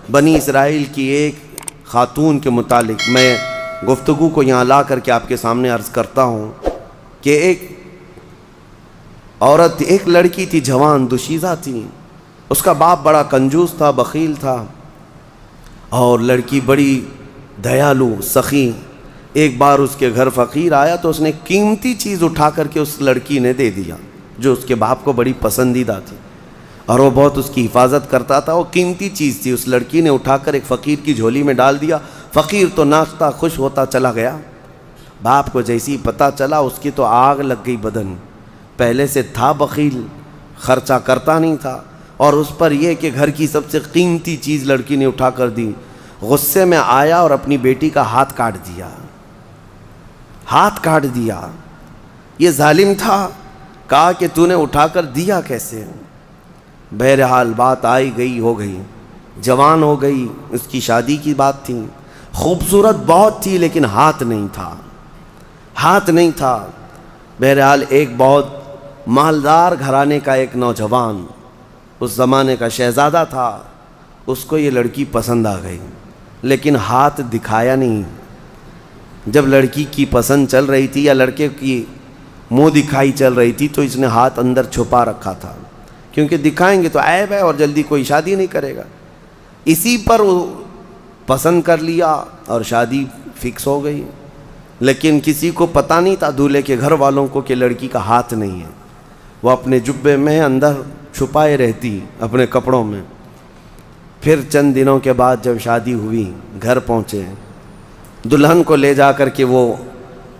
بنی اسرائیل کی ایک خاتون کے متعلق میں گفتگو کو یہاں لا کر کے آپ کے سامنے عرض کرتا ہوں کہ ایک عورت، ایک لڑکی تھی، جوان دوشیزہ تھی. اس کا باپ بڑا کنجوس تھا، بخیل تھا، اور لڑکی بڑی دیالو سخی. ایک بار اس کے گھر فقیر آیا تو اس نے قیمتی چیز اٹھا کر کے اس لڑکی نے دے دیا جو اس کے باپ کو بڑی پسندیدہ تھی، اور وہ بہت اس کی حفاظت کرتا تھا. وہ قیمتی چیز تھی، اس لڑکی نے اٹھا کر ایک فقیر کی جھولی میں ڈال دیا. فقیر تو ناچتا خوش ہوتا چلا گیا. باپ کو جیسی پتہ چلا اس کی تو آگ لگ گئی بدن. پہلے سے تھا بخیل، خرچہ کرتا نہیں تھا، اور اس پر یہ کہ گھر کی سب سے قیمتی چیز لڑکی نے اٹھا کر دی. غصے میں آیا اور اپنی بیٹی کا ہاتھ کاٹ دیا. ہاتھ کاٹ دیا. یہ ظالم تھا. کہا کہ تو نے اٹھا کر دیا کیسے؟ بہرحال بات آئی گئی ہو گئی، جوان ہو گئی. اس کی شادی کی بات تھی، خوبصورت بہت تھی لیکن ہاتھ نہیں تھا، ہاتھ نہیں تھا. بہرحال ایک بہت مالدار گھرانے کا ایک نوجوان، اس زمانے کا شہزادہ تھا، اس کو یہ لڑکی پسند آ گئی لیکن ہاتھ دکھایا نہیں. جب لڑکی کی پسند چل رہی تھی یا لڑکے کی منہ دکھائی چل رہی تھی تو اس نے ہاتھ اندر چھپا رکھا تھا، کیونکہ دکھائیں گے تو عیب ہے اور جلدی کوئی شادی نہیں کرے گا. اسی پر وہ پسند کر لیا اور شادی فکس ہو گئی. لیکن کسی کو پتہ نہیں تھا دولہے کے گھر والوں کو کہ لڑکی کا ہاتھ نہیں ہے. وہ اپنے جبے میں اندر چھپائے رہتی اپنے کپڑوں میں. پھر چند دنوں کے بعد جب شادی ہوئی، گھر پہنچے، دلہن کو لے جا کر کے وہ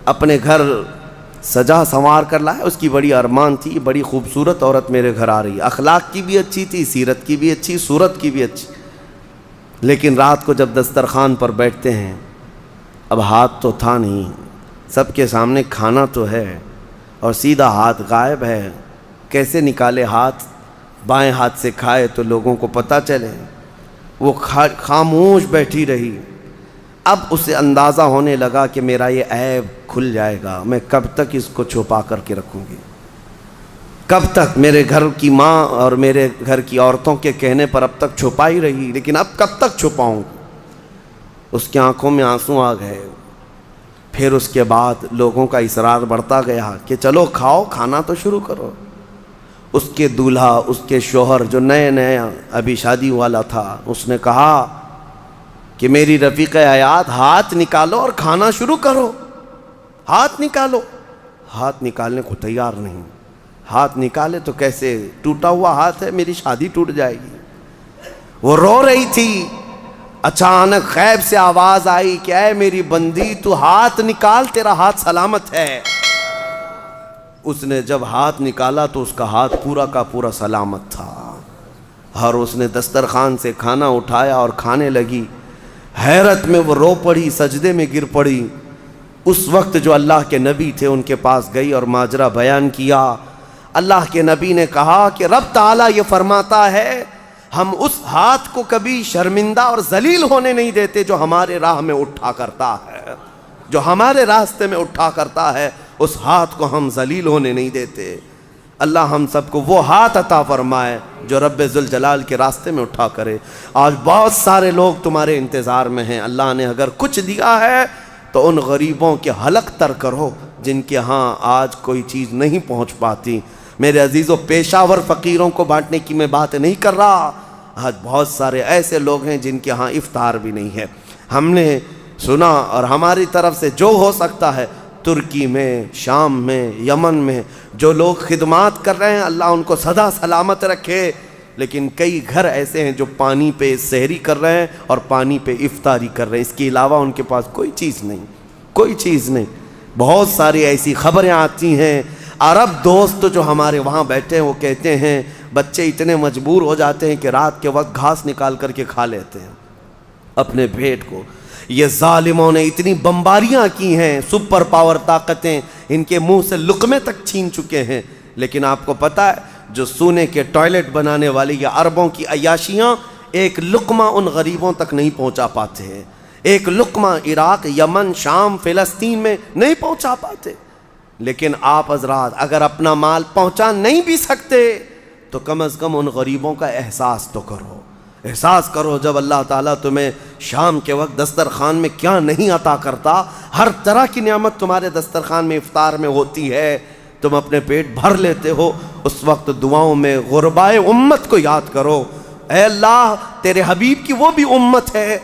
اپنے گھر سجا سنوار کر لائے. اس کی بڑی ارمان تھی، بڑی خوبصورت عورت میرے گھر آ رہی. اخلاق کی بھی اچھی تھی، سیرت کی بھی اچھی، صورت کی بھی اچھی. لیکن رات کو جب دسترخوان پر بیٹھتے ہیں، اب ہاتھ تو تھا نہیں، سب کے سامنے کھانا تو ہے اور سیدھا ہاتھ غائب ہے. کیسے نکالے ہاتھ؟ بائیں ہاتھ سے کھائے تو لوگوں کو پتہ چلے. وہ خاموش بیٹھی رہی. اب اسے اندازہ ہونے لگا کہ میرا یہ عیب کھل جائے گا، میں کب تک اس کو چھپا کر کے رکھوں گی؟ کب تک؟ میرے گھر کی ماں اور میرے گھر کی عورتوں کے کہنے پر اب تک چھپا ہی رہی، لیکن اب کب تک چھپاؤں؟ اس کی آنکھوں میں آنسو آ گئے. پھر اس کے بعد لوگوں کا اصرار بڑھتا گیا کہ چلو کھاؤ، کھانا تو شروع کرو. اس کے دولہا، اس کے شوہر جو نئے نئے ابھی شادی والا تھا، اس نے کہا کہ میری رفیق حیات، ہاتھ نکالو اور کھانا شروع کرو. ہاتھ نکالو. ہاتھ نکالنے کو تیار نہیں. ہاتھ نکالے تو کیسے؟ ٹوٹا ہوا ہاتھ ہے، میری شادی ٹوٹ جائے گی. وہ رو رہی تھی. اچانک غیب سے آواز آئی کہ اے میری بندی، تو ہاتھ نکال، تیرا ہاتھ سلامت ہے. اس نے جب ہاتھ نکالا تو اس کا ہاتھ پورا کا پورا سلامت تھا، اور اس نے دسترخوان سے کھانا اٹھایا اور کھانے لگی. حیرت میں وہ رو پڑی، سجدے میں گر پڑی. اس وقت جو اللہ کے نبی تھے ان کے پاس گئی اور ماجرا بیان کیا. اللہ کے نبی نے کہا کہ رب تعالیٰ یہ فرماتا ہے، ہم اس ہاتھ کو کبھی شرمندہ اور ذلیل ہونے نہیں دیتے جو ہمارے راہ میں اٹھا کرتا ہے، جو ہمارے راستے میں اٹھا کرتا ہے، اس ہاتھ کو ہم ذلیل ہونے نہیں دیتے. اللہ ہم سب کو وہ ہاتھ عطا فرمائے جو رب ذوالجلال کے راستے میں اٹھا کرے. آج بہت سارے لوگ تمہارے انتظار میں ہیں. اللہ نے اگر کچھ دیا ہے تو ان غریبوں کے حلق تر کرو جن کے ہاں آج کوئی چیز نہیں پہنچ پاتی. میرے عزیزوں، پیشاور فقیروں کو بانٹنے کی میں بات نہیں کر رہا. آج بہت سارے ایسے لوگ ہیں جن کے ہاں افطار بھی نہیں ہے. ہم نے سنا اور ہماری طرف سے جو ہو سکتا ہے، ترکی میں، شام میں، یمن میں جو لوگ خدمات کر رہے ہیں، اللہ ان کو سدا سلامت رکھے. لیکن کئی گھر ایسے ہیں جو پانی پہ سحری کر رہے ہیں اور پانی پہ افطاری کر رہے ہیں. اس کے علاوہ ان کے پاس کوئی چیز نہیں، کوئی چیز نہیں. بہت ساری ایسی خبریں آتی ہیں. عرب دوست جو ہمارے وہاں بیٹھے ہیں وہ کہتے ہیں بچے اتنے مجبور ہو جاتے ہیں کہ رات کے وقت گھاس نکال کر کے کھا لیتے ہیں اپنے پیٹ کو. یہ ظالموں نے اتنی بمباریاں کی ہیں، سپر پاور طاقتیں ان کے منہ سے لقمے تک چھین چکے ہیں. لیکن آپ کو پتہ ہے جو سونے کے ٹوائلٹ بنانے والی یا عربوں کی عیاشیاں، ایک لقمہ ان غریبوں تک نہیں پہنچا پاتے ہیں. ایک لقمہ عراق، یمن، شام، فلسطین میں نہیں پہنچا پاتے. لیکن آپ حضرات اگر اپنا مال پہنچا نہیں بھی سکتے تو کم از کم ان غریبوں کا احساس تو کرو. احساس کرو جب اللہ تعالیٰ تمہیں شام کے وقت دسترخوان میں کیا نہیں عطا کرتا، ہر طرح کی نعمت تمہارے دسترخوان میں افطار میں ہوتی ہے، تم اپنے پیٹ بھر لیتے ہو، اس وقت دعاؤں میں غربائے امت کو یاد کرو۔ اے اللہ تیرے حبیب کی وہ بھی امت ہے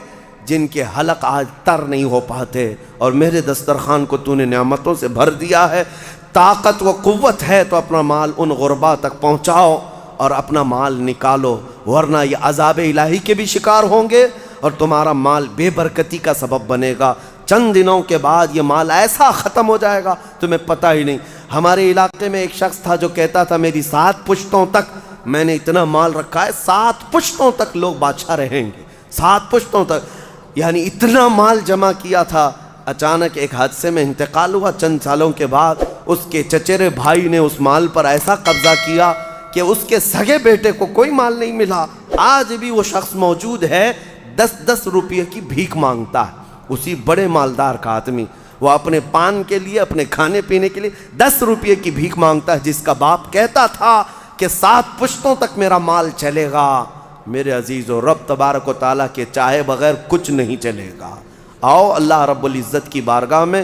جن کے حلق آج تر نہیں ہو پاتے، اور میرے دسترخوان کو تو نے نعمتوں سے بھر دیا ہے، طاقت و قوت ہے تو اپنا مال ان غربا تک پہنچاؤ اور اپنا مال نکالو، ورنہ یہ عذاب الہی کے بھی شکار ہوں گے اور تمہارا مال بے برکتی کا سبب بنے گا۔ چند دنوں کے بعد یہ مال ایسا ختم ہو جائے گا تمہیں پتہ ہی نہیں۔ ہمارے علاقے میں ایک شخص تھا جو کہتا تھا میری 7 پشتوں تک میں نے اتنا مال رکھا ہے، 7 پشتوں تک لوگ بادشاہ رہیں گے، 7 پشتوں تک، یعنی اتنا مال جمع کیا تھا۔ اچانک ایک حادثے میں انتقال ہوا، چند سالوں کے بعد اس کے چچیرے بھائی نے اس مال پر ایسا قبضہ کیا کہ اس کے سگے بیٹے کو کوئی مال نہیں ملا۔ آج بھی وہ شخص موجود ہے، 10-10 روپے کی بھیک مانگتا ہے، اسی بڑے مالدار کا آدمی، وہ اپنے پان کے لیے، اپنے کھانے پینے کے لیے 10 روپے کی بھیک مانگتا ہے، جس کا باپ کہتا تھا کہ 7 پشتوں تک میرا مال چلے گا۔ میرے عزیزو، رب تبارک و تعالیٰ کے چاہے بغیر کچھ نہیں چلے گا۔ آؤ اللہ رب العزت کی بارگاہ میں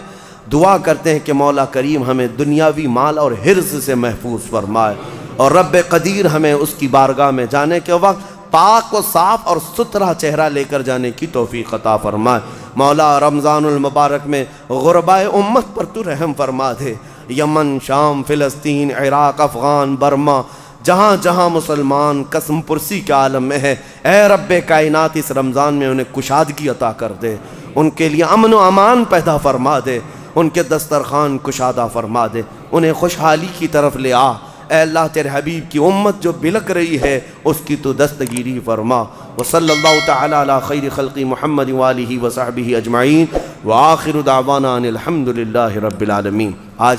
دعا کرتے ہیں کہ مولا کریم ہمیں دنیاوی مال اور حرص سے محفوظ فرمائے، اور رب قدیر ہمیں اس کی بارگاہ میں جانے کے وقت پاک و صاف اور ستھرا چہرہ لے کر جانے کی توفیق عطا فرمائے۔ مولا رمضان المبارک میں غربائے امت پر تو رحم فرما دے، یمن، شام، فلسطین، عراق، افغان، برما، جہاں جہاں مسلمان قسم پرسی کے عالم میں ہے، اے رب کائنات اس رمضان میں انہیں کشادگی عطا کر دے، ان کے لیے امن و امان پیدا فرما دے، ان کے دسترخوان کشادہ فرما دے، انہیں خوشحالی کی طرف لے آ۔ اے اللہ تیرے حبیب کی امت جو بلک رہی ہے اس کی تو دستگیری فرما۔ وصلی اللہ تعالی علی خیر خلق محمد وآلہ وصحبہ اجمعین، وآخر دعوانا ان الحمد للہ رب العالمین۔ آج